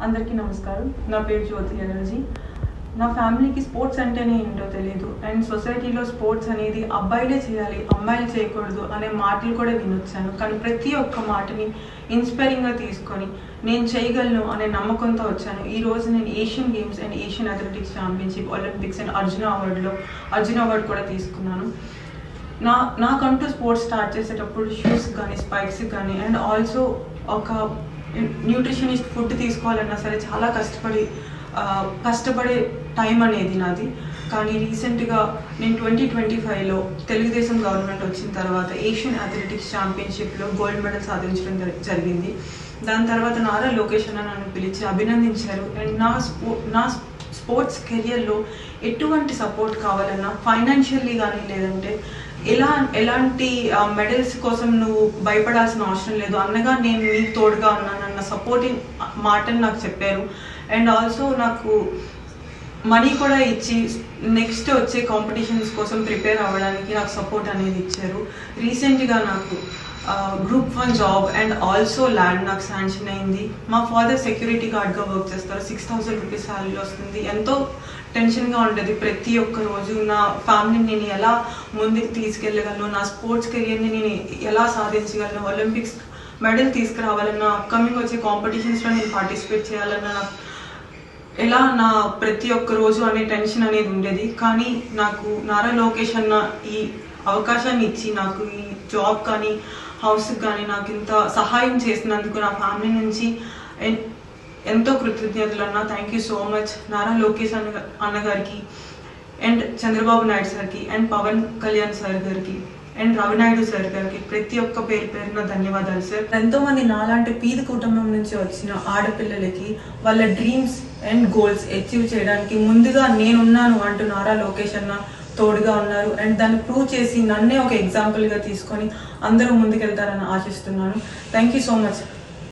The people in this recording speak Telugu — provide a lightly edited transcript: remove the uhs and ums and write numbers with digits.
అందరికీ నమస్కారం. నా పేరు జ్యోతి ఎనర్జీ. నా ఫ్యామిలీకి స్పోర్ట్స్ అంటేనే ఏంటో తెలియదు. అండ్ సొసైటీలో స్పోర్ట్స్ అనేది అబ్బాయిలే చేయాలి, అమ్మాయిలు చేయకూడదు అనే మాటలు కూడా వినొచ్చాను. కానీ ప్రతి ఒక్క మాటని ఇన్స్పైరింగ్గా తీసుకొని నేను చేయగలను అనే నమ్మకంతో వచ్చాను. ఈరోజు నేను Asian games and Asian athletics championship, Olympics and Arjuna award కూడా తీసుకున్నాను. నాకంటూ స్పోర్ట్స్ స్టార్ట్ చేసేటప్పుడు షూస్ కానీ స్పైక్స్ కానీ అండ్ ఆల్సో ఒక న్యూట్రిషనిస్ట్ ఫుడ్ తీసుకోవాలన్నా సరే చాలా కష్టపడే టైం అనేది నాది. కానీ రీసెంట్గా నేను 2025లో తెలుగుదేశం గవర్నమెంట్ వచ్చిన తర్వాత ఏషియన్ అథ్లెటిక్స్ ఛాంపియన్షిప్లో గోల్డ్ మెడల్ సాధించడం జరిగింది. దాని తర్వాత నారా లోకేష్ అన్న నన్ను పిలిచి అభినందించారు. అండ్ నా స్పోర్ట్స్ కెరియర్లో ఎటువంటి సపోర్ట్ కావాలన్నా ఫైనాన్షియల్లీ కానీ లేదంటే ఎలాంటి మెడల్స్ కోసం నువ్వు భయపడాల్సిన అవసరం లేదు, అన్నగా నేను నీకు తోడుగా ఉన్నానన్న సపోర్టింగ్ మాటను నాకు చెప్పారు. అండ్ ఆల్సో నాకు మనీ కూడా ఇచ్చి నెక్స్ట్ వచ్చే కాంపిటీషన్స్ కోసం ప్రిపేర్ అవ్వడానికి నాకు సపోర్ట్ అనేది ఇచ్చారు. రీసెంట్గా నాకు Group 1 job and also land నాకు శాంక్షన్ అయింది. మా ఫాదర్ సెక్యూరిటీ గార్డ్గా వర్క్ చేస్తారు. 6,000 రూపీస్ శాలరీ వస్తుంది. ఎంతో టెన్షన్గా ఉండేది ప్రతి ఒక్క రోజు. నా ఫ్యామిలీని నేను ఎలా ముందుకు తీసుకెళ్ళగలను, నా స్పోర్ట్స్ కెరియర్ని నేను ఎలా సాధించగలను, ఒలింపిక్స్ మెడల్ తీసుకురావాలన్నా, అప్కమింగ్ వచ్చే కాంపిటీషన్స్లో నేను పార్టిసిపేట్ చేయాలన్నా ఎలా నా ప్రతి ఒక్క రోజు అనే టెన్షన్ అనేది ఉండేది. కానీ నాకు నారా లోకేష్ అన్న ఈ అవకాశాన్ని ఇచ్చి నాకు ఈ జాబ్ కానీ హౌస్కి కానీ నాకు ఇంత సహాయం చేసినందుకు నా ఫ్యామిలీ నుంచి ఎంతో కృతజ్ఞతలు అన్న. Thank you so much Nara Lokesh అన్నగారికి అండ్ చంద్రబాబు నాయుడు సార్కి అండ్ పవన్ కళ్యాణ్ సార్ గారికి అండ్ రవినాయుడు సార్ గారికి ప్రతి ఒక్క పేరున ధన్యవాదాలు సార్. ఎంతోమంది నాలాంటి పీద కుటుంబం నుంచి వచ్చిన ఆడపిల్లలకి వాళ్ళ డ్రీమ్స్ అండ్ గోల్స్ అచీవ్ చేయడానికి ముందుగా నేనున్నాను అంటూ నారా లోకేష్ అన్న తోడుగా ఉన్నారు. అండ్ దాన్ని ప్రూవ్ చేసి నన్నే ఒక ఎగ్జాంపుల్గా తీసుకొని అందరూ ముందుకెళ్తారని ఆశిస్తున్నాను. Thank you so much.